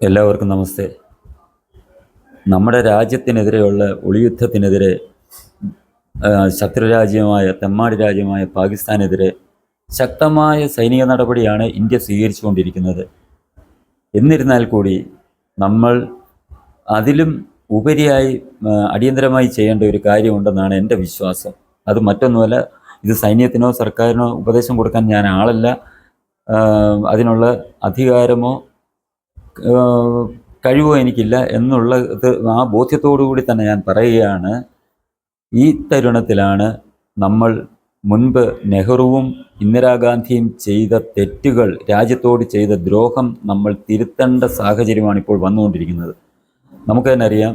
എല്ലാവർക്കും നമസ്തേ. നമ്മുടെ രാജ്യത്തിനെതിരെയുള്ള ഒളിയുദ്ധത്തിനെതിരെ ശത്രുരാജ്യമായ തെമ്മാടി രാജ്യമായ പാകിസ്ഥാനെതിരെ ശക്തമായ സൈനിക നടപടിയാണ് ഇന്ത്യ സ്വീകരിച്ചുകൊണ്ടിരിക്കുന്നത്. എന്നിരുന്നാൽ കൂടി നമ്മൾ അതിലും ഉപരിയായി അടിയന്തരമായി ചെയ്യേണ്ട ഒരു കാര്യമുണ്ടെന്നാണ് എൻ്റെ വിശ്വാസം. അത് മറ്റൊന്നുമല്ല, ഇത് സൈന്യത്തിനോ സർക്കാരിനോ ഉപദേശം കൊടുക്കാൻ ഞാൻ ആളല്ല. അതിനുള്ള അധികാരമോ കഴിവോ എനിക്കില്ല എന്നുള്ളത് ആ ബോധ്യത്തോടു കൂടി തന്നെ ഞാൻ പറയുകയാണ്. ഈ തരുണത്തിലാണ് നമ്മൾ മുൻപ് നെഹ്റുവും ഇന്ദിരാഗാന്ധിയും ചെയ്ത തെറ്റുകൾ, രാജ്യത്തോട് ചെയ്ത ദ്രോഹം നമ്മൾ തിരുത്തേണ്ട സാഹചര്യമാണ് ഇപ്പോൾ വന്നുകൊണ്ടിരിക്കുന്നത്. നമുക്ക് തന്നെ അറിയാം,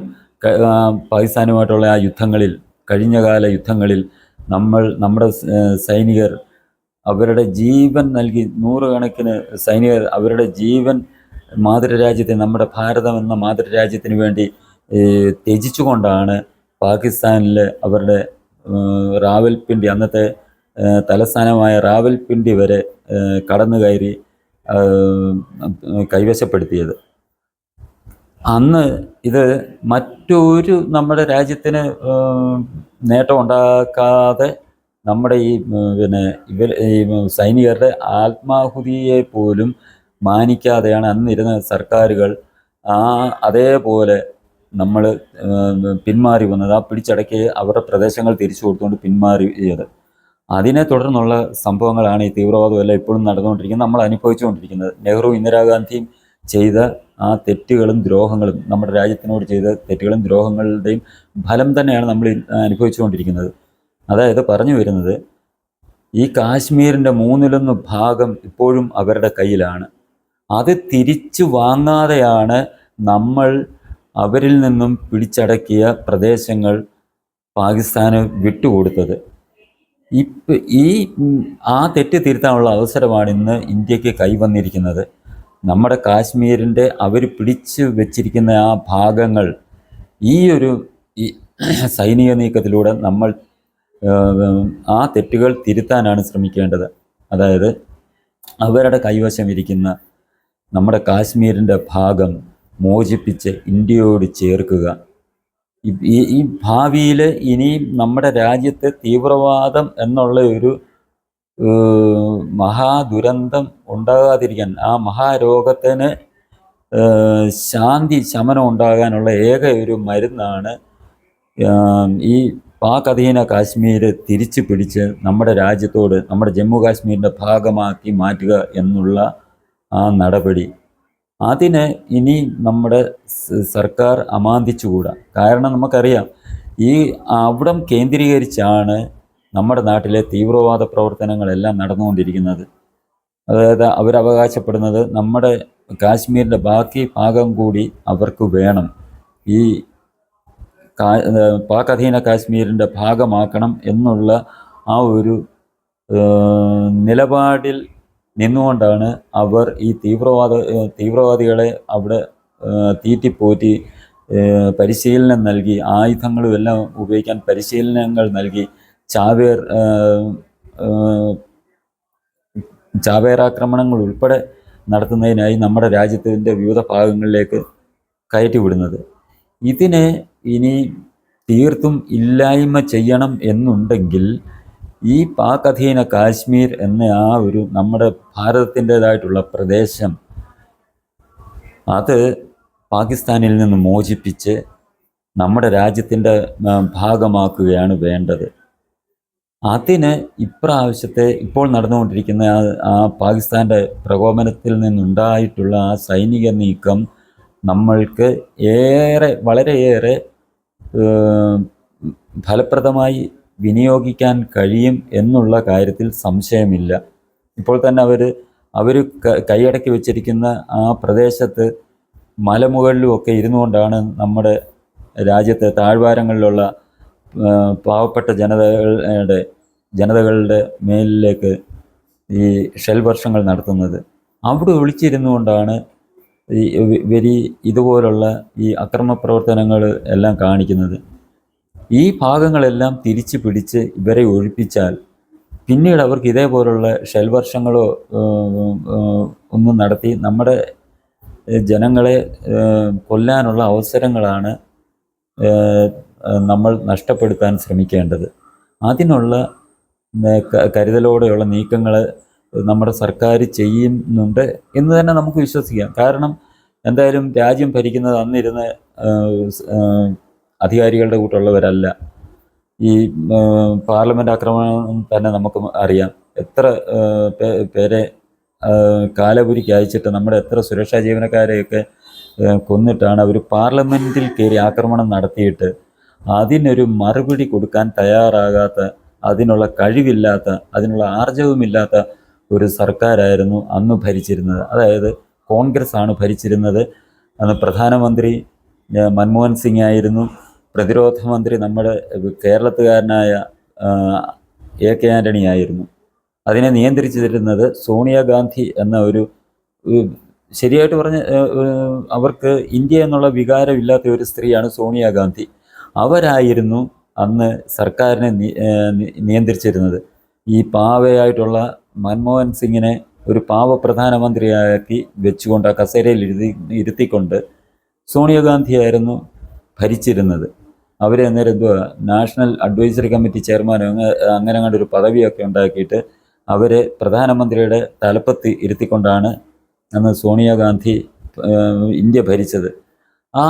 പാകിസ്ഥാനുമായിട്ടുള്ള ആ യുദ്ധങ്ങളിൽ, കഴിഞ്ഞകാല യുദ്ധങ്ങളിൽ നമ്മുടെ സൈനികർ അവരുടെ ജീവൻ നൽകി, നൂറുകണക്കിന് സൈനികർ അവരുടെ ജീവൻ മാതൃരാജ്യത്തെ, നമ്മുടെ ഭാരതം എന്ന മാതൃരാജ്യത്തിന് വേണ്ടി ത്യജിച്ചുകൊണ്ടാണ് പാകിസ്ഥാനിൽ അവരുടെ റാവൽപിണ്ടി, അന്നത്തെ തലസ്ഥാനമായ റാവൽപിണ്ടി വരെ കടന്നു കയറി കൈവശപ്പെടുത്തിയത്. അന്ന് ഇത് മറ്റൊരു നമ്മുടെ രാജ്യത്തിന് നേട്ടം ഉണ്ടാക്കാതെ നമ്മുടെ ഈ സൈനികരുടെ ആത്മാഹുതിയെ പോലും മാനിക്കാതെയാണ് അന്നിരുന്ന സർക്കാരുകൾ അതേപോലെ നമ്മൾ പിന്മാറി വന്നത്. ആ പിടിച്ചടക്കി അവരുടെ പ്രദേശങ്ങൾ തിരിച്ചു കൊടുത്തുകൊണ്ട് പിന്മാറിയത്. അതിനെ തുടർന്നുള്ള സംഭവങ്ങളാണ് ഈ തീവ്രവാദമെല്ലാം ഇപ്പോഴും നടന്നുകൊണ്ടിരിക്കുന്നത്, നമ്മൾ അനുഭവിച്ചുകൊണ്ടിരിക്കുന്നത്. നെഹ്റു ഇന്ദിരാഗാന്ധിയും ചെയ്ത ആ തെറ്റുകളും ദ്രോഹങ്ങളും, നമ്മുടെ രാജ്യത്തിനോട് ചെയ്ത തെറ്റുകളും ദ്രോഹങ്ങളുടെയും ഫലം തന്നെയാണ് നമ്മൾ അനുഭവിച്ചുകൊണ്ടിരിക്കുന്നത്. അതായത് പറഞ്ഞു വരുന്നത്, ഈ കാശ്മീരിൻ്റെ 1/3 ഇപ്പോഴും അവരുടെ കയ്യിലാണ്. അത് തിരിച്ചു വാങ്ങാതെയാണ് നമ്മൾ അവരിൽ നിന്നും പിടിച്ചടക്കിയ പ്രദേശങ്ങൾ പാകിസ്ഥാന് വിട്ടുകൊടുത്തത്. ആ തെറ്റ് തിരുത്താനുള്ള അവസരമാണ് ഇന്ന് ഇന്ത്യക്ക് കൈവന്നിരിക്കുന്നത്. നമ്മുടെ കാശ്മീരിൻ്റെ അവർ പിടിച്ചു വച്ചിരിക്കുന്ന ആ ഭാഗങ്ങൾ ഈ സൈനിക നീക്കത്തിലൂടെ നമ്മൾ ആ തെറ്റുകൾ തിരുത്താനാണ് ശ്രമിക്കേണ്ടത്. അതായത് അവരുടെ കൈവശം ഇരിക്കുന്ന നമ്മുടെ കാശ്മീരിൻ്റെ ഭാഗം മോചിപ്പിച്ച് ഇന്ത്യയോട് ചേർക്കുക. ഈ ഭാവിയിൽ ഇനിയും നമ്മുടെ രാജ്യത്ത് തീവ്രവാദം എന്നുള്ള ഒരു മഹാദുരന്തം ഉണ്ടാകാതിരിക്കാൻ, ആ മഹാരോഗത്തിന് ശമനം ഉണ്ടാകാനുള്ള ഏക ഒരു മരുന്നാണ് ഈ പാക് അധീന കാശ്മീർ തിരിച്ചു പിടിച്ച് നമ്മുടെ രാജ്യത്തോട്, നമ്മുടെ ജമ്മു കാശ്മീരിൻ്റെ ഭാഗമാക്കി മാറ്റുക എന്നുള്ള ആ നടപടി. അതിന് ഇനി നമ്മുടെ സർക്കാർ അമാന്തിച്ചുകൂടാ. കാരണം നമുക്കറിയാം, അവിടം കേന്ദ്രീകരിച്ചാണ് നമ്മുടെ നാട്ടിലെ തീവ്രവാദ പ്രവർത്തനങ്ങളെല്ലാം നടന്നുകൊണ്ടിരിക്കുന്നത്. അതായത് അവരവകാശപ്പെടുന്നത് നമ്മുടെ കാശ്മീരിൻ്റെ ബാക്കി ഭാഗം കൂടി അവർക്ക് വേണം, ഈ പാക് അധീന കാശ്മീരിൻ്റെ ഭാഗമാക്കണം എന്നുള്ള ആ ഒരു നിലപാടിൽ നിന്നുകൊണ്ടാണ് അവർ ഈ തീവ്രവാദികളെ അവിടെ തീറ്റിപ്പോറ്റി പരിശീലനം നൽകി, ആയുധങ്ങളും എല്ലാം ഉപയോഗിക്കാൻ പരിശീലനങ്ങൾ നൽകി, ചാവേറാക്രമണങ്ങൾ ഉൾപ്പെടെ നടത്തുന്നതിനായി നമ്മുടെ രാജ്യത്തിൻ്റെ വിവിധ ഭാഗങ്ങളിലേക്ക് കയറ്റിവിടുന്നത്. ഇതിനെ ഇനി തീർത്തും ഇല്ലായ്മ ചെയ്യണം എന്നുണ്ടെങ്കിൽ ഈ പാക് അധീന കാശ്മീർ എന്ന ആ നമ്മുടെ ഭാരതത്തിൻ്റേതായിട്ടുള്ള പ്രദേശം, അത് പാകിസ്ഥാനിൽ നിന്ന് മോചിപ്പിച്ച് നമ്മുടെ രാജ്യത്തിൻ്റെ ഭാഗമാക്കുകയാണ് വേണ്ടത്. അതിന് ഇപ്പോൾ നടന്നുകൊണ്ടിരിക്കുന്ന ആ പാകിസ്ഥാൻ്റെ പ്രകോപനത്തിൽ നിന്നുണ്ടായിട്ടുള്ള ആ സൈനിക നീക്കം നമ്മൾക്ക് വളരെയേറെ ഫലപ്രദമായി വിനിയോഗിക്കാൻ കഴിയും എന്നുള്ള കാര്യത്തിൽ സംശയമില്ല. ഇപ്പോൾ തന്നെ അവർ കൈയടക്കി വച്ചിരിക്കുന്ന ആ പ്രദേശത്ത് മലമുകളിലുമൊക്കെ ഇരുന്നുകൊണ്ടാണ് നമ്മുടെ രാജ്യത്തെ താഴ്വാരങ്ങളിലുള്ള പാവപ്പെട്ട ജനതകളുടെ മേലിലേക്ക് ഈ ഷെൽ വർഷങ്ങൾ നടത്തുന്നത്. അവിടെ ഒളിച്ചിരുന്നുകൊണ്ടാണ് ഇതുപോലുള്ള ഈ അക്രമ പ്രവർത്തനങ്ങൾ എല്ലാം കാണിക്കുന്നത്. ഈ ഭാഗങ്ങളെല്ലാം തിരിച്ചു പിടിച്ച് ഇവരെ ഒഴിപ്പിച്ചാൽ പിന്നീട് അവർക്ക് ഇതേപോലുള്ള ഷെൽ വർഷങ്ങളോ ഒന്നും നടത്തി നമ്മുടെ ജനങ്ങളെ കൊല്ലാനുള്ള അവസരങ്ങളാണ് നമ്മൾ നഷ്ടപ്പെടുത്താൻ ശ്രമിക്കേണ്ടത്. അതിനുള്ള കരുതലോടെയുള്ള നീക്കങ്ങൾ നമ്മുടെ സർക്കാർ ചെയ്യുന്നുണ്ട് എന്ന് തന്നെ നമുക്ക് വിശ്വസിക്കാം. കാരണം എന്തായാലും രാജ്യം ഭരിക്കുന്നത് അന്നിരുന്ന അധികാരികളുടെ കൂട്ടുള്ളവരല്ല. ഈ പാർലമെൻറ്റ് ആക്രമണം തന്നെ നമുക്ക് അറിയാം. എത്ര പേരെ കാലപുരിക്ക് അയച്ചിട്ട് നമ്മുടെ എത്ര സുരക്ഷാ ജീവനക്കാരെയൊക്കെ കൊന്നിട്ടാണ് അവർ പാർലമെൻറ്റിൽ കയറി ആക്രമണം നടത്തിയിട്ട് അതിനൊരു മറുപടി കൊടുക്കാൻ തയ്യാറാകാത്ത, അതിനുള്ള കഴിവില്ലാത്ത, അതിനുള്ള ആർജവുമില്ലാത്ത ഒരു സർക്കാരായിരുന്നു അന്ന് ഭരിച്ചിരുന്നത്. അതായത് കോൺഗ്രസ് ആണ് ഭരിച്ചിരുന്നത്. അന്ന് പ്രധാനമന്ത്രി മൻമോഹൻ സിംഗ് ആയിരുന്നു. പ്രതിരോധ മന്ത്രി നമ്മുടെ കേരളത്തുകാരനായ AK ആൻ്റണി ആയിരുന്നു. അതിനെ നിയന്ത്രിച്ചിരുന്നത് സോണിയാഗാന്ധി എന്ന ഒരു, ശരിയായിട്ട് പറഞ്ഞ, അവർക്ക് ഇന്ത്യ എന്നുള്ള വികാരമില്ലാത്ത ഒരു സ്ത്രീയാണ് സോണിയാഗാന്ധി. അവരായിരുന്നു അന്ന് സർക്കാരിനെ നിയന്ത്രിച്ചിരുന്നത്. ഈ പാവയായിട്ടുള്ള മൻമോഹൻ സിംഗിനെ ഒരു പാവ പ്രധാനമന്ത്രിയാക്കി വെച്ചുകൊണ്ട് ആ കസേരയിൽ ഇരുത്തിക്കൊണ്ട് സോണിയാഗാന്ധിയായിരുന്നു ഭരിച്ചിരുന്നത്. അവരെ അന്നേരം എന്തുവാ നാഷണൽ അഡ്വൈസറി കമ്മിറ്റി ചെയർമാനോ അങ്ങനെ അങ്ങോട്ട് ഒരു പദവിയൊക്കെ ഉണ്ടാക്കിയിട്ട് അവരെ പ്രധാനമന്ത്രിയുടെ തലപ്പത്ത് ഇരുത്തിക്കൊണ്ടാണ് അന്ന് സോണിയാഗാന്ധി ഇന്ത്യ ഭരിച്ചത്. ആ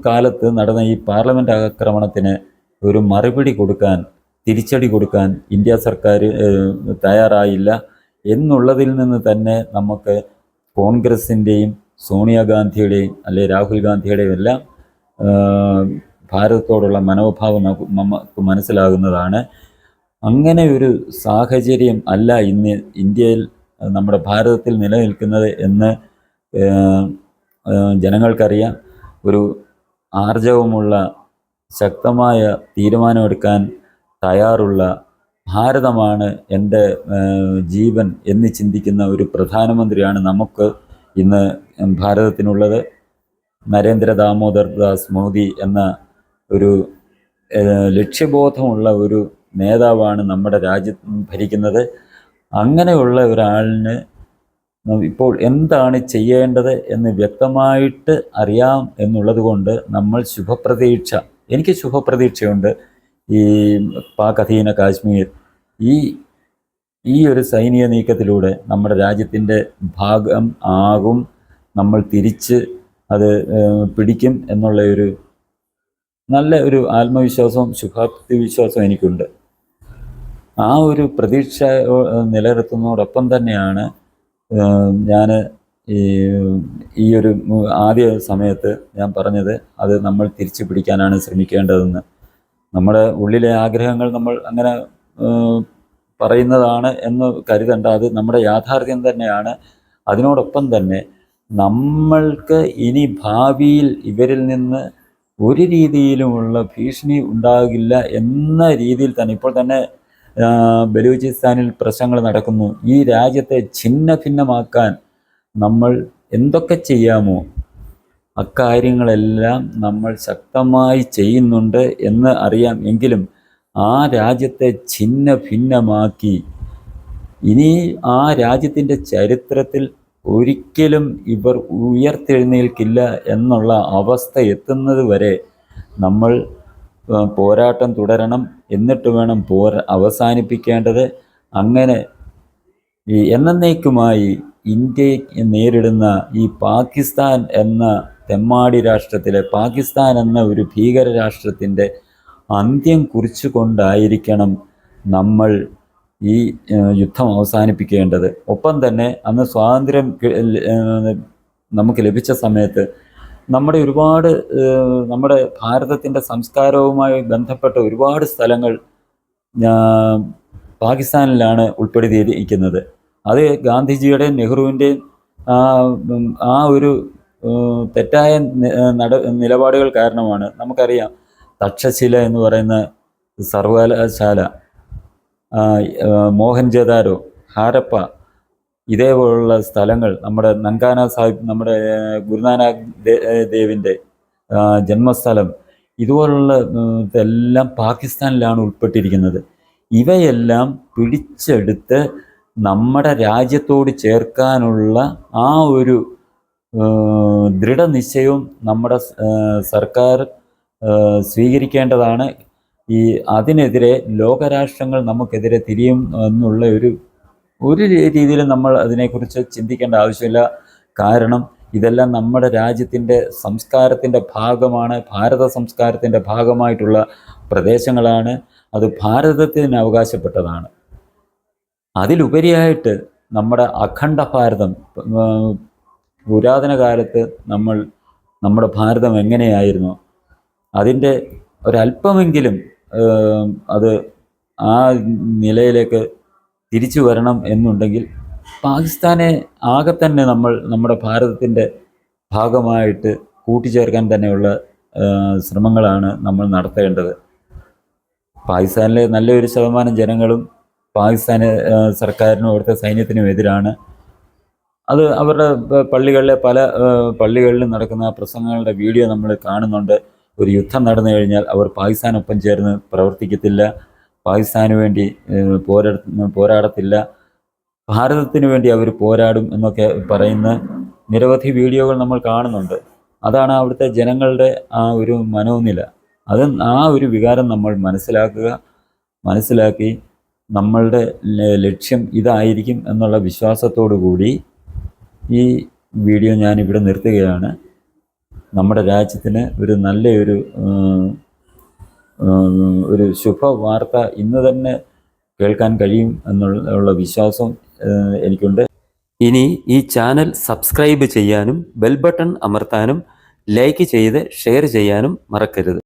കാലത്ത് നടന്ന ഈ പാർലമെൻറ്റ് ആക്രമണത്തിന് ഒരു മറുപടി കൊടുക്കാൻ, തിരിച്ചടി കൊടുക്കാൻ ഇന്ത്യ സർക്കാർ തയ്യാറായില്ല എന്നുള്ളതിൽ നിന്ന് തന്നെ നമുക്ക് കോൺഗ്രസിൻ്റെയും സോണിയാഗാന്ധിയുടെയും അല്ലെ രാഹുൽ ഗാന്ധിയുടെയും എല്ലാം ഭാരതത്തോടുള്ള മനോഭാവം നമുക്ക് മനസ്സിലാകുന്നതാണ്. അങ്ങനെ ഒരു സാഹചര്യം അല്ല ഇന്ന് ഇന്ത്യയിൽ, നമ്മുടെ ഭാരതത്തിൽ നിലനിൽക്കുന്നത് എന്ന് ജനങ്ങൾക്കറിയാം. ഒരു ആർജവമുള്ള, ശക്തമായ തീരുമാനമെടുക്കാൻ തയ്യാറുള്ള, ഭാരതമാണ് എൻ്റെ ജീവൻ എന്ന് ചിന്തിക്കുന്ന ഒരു പ്രധാനമന്ത്രിയാണ് നമുക്ക് ഇന്ന് ഭാരതത്തിനുള്ളത്. നരേന്ദ്ര ദാമോദർ ദാസ് മോദി എന്ന ഒരു ലക്ഷ്യബോധമുള്ള ഒരു നേതാവാണ് നമ്മുടെ രാജ്യം ഭരിക്കുന്നത്. അങ്ങനെയുള്ള ഒരാളിന് ഇപ്പോൾ എന്താണ് ചെയ്യേണ്ടത് എന്ന് വ്യക്തമായിട്ട് അറിയാം എന്നുള്ളത് കൊണ്ട് നമ്മൾ എനിക്ക് ശുഭപ്രതീക്ഷയുണ്ട്. ഈ പാക് അധീന കാശ്മീർ ഈ ഒരു സൈനിക നീക്കത്തിലൂടെ നമ്മുടെ രാജ്യത്തിൻ്റെ ഭാഗം ആകും. നമ്മൾ തിരിച്ച് അത് പിടിക്കും എന്നുള്ള ഒരു നല്ല ഒരു ആത്മവിശ്വാസവും ശുഭാപ്തി വിശ്വാസവും എനിക്കുണ്ട്. ആ ഒരു പ്രതീക്ഷ നിലനിർത്തുന്നതോടൊപ്പം തന്നെയാണ് ഞാൻ ഈ ഒരു ആദ്യ സമയത്ത് ഞാൻ പറഞ്ഞത്, അത് നമ്മൾ തിരിച്ചു പിടിക്കാനാണ് ശ്രമിക്കേണ്ടതെന്ന്. നമ്മുടെ ഉള്ളിലെ ആഗ്രഹങ്ങൾ നമ്മൾ അങ്ങനെ പറയുന്നതാണ് എന്ന് കരുതണ്ട, അത് നമ്മുടെ യാഥാർത്ഥ്യം തന്നെയാണ്. അതിനോടൊപ്പം തന്നെ നമ്മൾക്ക് ഇനി ഭാവിയിൽ ഇവരിൽ നിന്ന് ഒരു രീതിയിലുമുള്ള ഭീഷണി ഉണ്ടാകില്ല എന്ന രീതിയിൽ തന്നെ ഇപ്പോൾ തന്നെ ബലൂചിസ്ഥാനിൽ പ്രശ്നങ്ങൾ നടക്കുന്നു. ഈ രാജ്യത്തെ ഛിന്ന ഭിന്നമാക്കാൻ നമ്മൾ എന്തൊക്കെ ചെയ്യാമോ അക്കാര്യങ്ങളെല്ലാം നമ്മൾ ശക്തമായി ചെയ്യുന്നുണ്ട് എന്ന് അറിയാം. എങ്കിലും ആ രാജ്യത്തെ ഛിന്ന ഭിന്നമാക്കി ഇനി ആ രാജ്യത്തിൻ്റെ ചരിത്രത്തിൽ ഒരിക്കലും ഇവർ ഉയർത്തെഴുന്നേൽക്കില്ല എന്നുള്ള അവസ്ഥ എത്തുന്നത് വരെ നമ്മൾ പോരാട്ടം തുടരണം. എന്നിട്ട് വേണം അവസാനിപ്പിക്കേണ്ടത്. അങ്ങനെ ഈ എന്നേക്കുമായി ഇന്ത്യ നേരിടുന്ന ഈ പാകിസ്ഥാൻ എന്ന തെമ്മാടി രാഷ്ട്രത്തിലെ, പാകിസ്ഥാൻ എന്ന ഒരു ഭീകര രാഷ്ട്രത്തിൻ്റെ അന്ത്യം കുറിച്ചുകൊണ്ടായിരിക്കണം നമ്മൾ ഈ യുദ്ധം അവസാനിപ്പിക്കേണ്ടത്. ഒപ്പം തന്നെ അന്ന് സ്വാതന്ത്ര്യം നമുക്ക് ലഭിച്ച സമയത്ത് നമ്മുടെ ഭാരതത്തിൻ്റെ സംസ്കാരവുമായി ബന്ധപ്പെട്ട ഒരുപാട് സ്ഥലങ്ങൾ പാകിസ്ഥാനിലാണ് ഉൾപ്പെടുത്തിയിരിക്കുന്നത്. അത് ഗാന്ധിജിയുടെയും നെഹ്റുവിൻ്റെയും ആ ഒരു തെറ്റായ നിലപാടുകൾ കാരണമാണ്. നമുക്കറിയാം തക്ഷശില എന്ന് പറയുന്ന സർവകലാശാല, മോഹൻജദാരോ, ഹാരപ്പ, ഇതേപോലുള്ള സ്ഥലങ്ങൾ, നമ്മുടെ നൻകാന സാഹിബ്, നമ്മുടെ ഗുരുനാനാക്ക് ദേവിൻ്റെ ജന്മസ്ഥലം, ഇതുപോലുള്ള ഇതെല്ലാം പാകിസ്ഥാനിലാണ് ഉൾപ്പെട്ടിരിക്കുന്നത്. ഇവയെല്ലാം പിടിച്ചെടുത്ത് നമ്മുടെ രാജ്യത്തോട് ചേർക്കാനുള്ള ആ ഒരു ദൃഢനിശ്ചയവും നമ്മുടെ സർക്കാർ സ്വീകരിക്കേണ്ടതാണ്. അതിനെതിരെ ലോകരാഷ്ട്രങ്ങൾ നമുക്കെതിരെ തിരിയും എന്നുള്ള ഒരു രീതിയിലും നമ്മൾ അതിനെക്കുറിച്ച് ചിന്തിക്കേണ്ട ആവശ്യമില്ല. കാരണം ഇതെല്ലാം നമ്മുടെ രാജ്യത്തിൻ്റെ സംസ്കാരത്തിൻ്റെ ഭാഗമാണ്, ഭാരത സംസ്കാരത്തിൻ്റെ ഭാഗമായിട്ടുള്ള പ്രദേശങ്ങളാണ്. അത് ഭാരതത്തിന് അവകാശപ്പെട്ടതാണ്. അതിലുപരിയായിട്ട് നമ്മുടെ അഖണ്ഡ ഭാരതം, പുരാതന കാലത്ത് നമ്മുടെ ഭാരതം എങ്ങനെയായിരുന്നു, അതിൻ്റെ ഒരല്പമെങ്കിലും അത് ആ നിലയിലേക്ക് തിരിച്ചു വരണം എന്നുണ്ടെങ്കിൽ പാകിസ്ഥാനെ ആകെ തന്നെ നമ്മുടെ ഭാരതത്തിൻ്റെ ഭാഗമായിട്ട് കൂട്ടിച്ചേർക്കാൻ തന്നെയുള്ള ശ്രമങ്ങളാണ് നമ്മൾ നടത്തേണ്ടത്. പാകിസ്ഥാനിലെ നല്ലൊരു ശതമാനം ജനങ്ങളും പാകിസ്ഥാന് സർക്കാരിനും അവിടുത്തെ സൈന്യത്തിനും എതിരാണ്. അത് അവരുടെ പല പള്ളികളിലും നടക്കുന്ന പ്രസംഗങ്ങളുടെ വീഡിയോ നമ്മൾ കാണുന്നുണ്ട്. ഒരു യുദ്ധം നടന്നു കഴിഞ്ഞാൽ അവർ പാകിസ്ഥാനൊപ്പം ചേർന്ന് പ്രവർത്തിക്കത്തില്ല, പാകിസ്ഥാന് വേണ്ടി പോരാടത്തില്ല, ഭാരതത്തിന് വേണ്ടി അവർ പോരാടും എന്നൊക്കെ പറയുന്ന നിരവധി വീഡിയോകൾ നമ്മൾ കാണുന്നുണ്ട്. അതാണ് അവിടുത്തെ ജനങ്ങളുടെ ആ ഒരു മനോനില. ആ ഒരു വികാരം നമ്മൾ മനസ്സിലാക്കി നമ്മളുടെ ലക്ഷ്യം ഇതായിരിക്കും എന്നുള്ള വിശ്വാസത്തോടു കൂടി ഈ വീഡിയോ ഞാനിവിടെ നിർത്തുകയാണ്. നമ്മുടെ രാജ്യത്തിന് ഒരു നല്ലൊരു ശുഭവാർത്ത ഇന്ന് തന്നെ കേൾക്കാൻ കഴിയും എന്നുള്ള വിശ്വാസം എനിക്കുണ്ട്. ഇനി ഈ ചാനൽ സബ്സ്ക്രൈബ് ചെയ്യാനും ബെൽ ബട്ടൺ അമർത്താനും ലൈക്ക് ചെയ്ത് ഷെയർ ചെയ്യാനും മറക്കരുത്.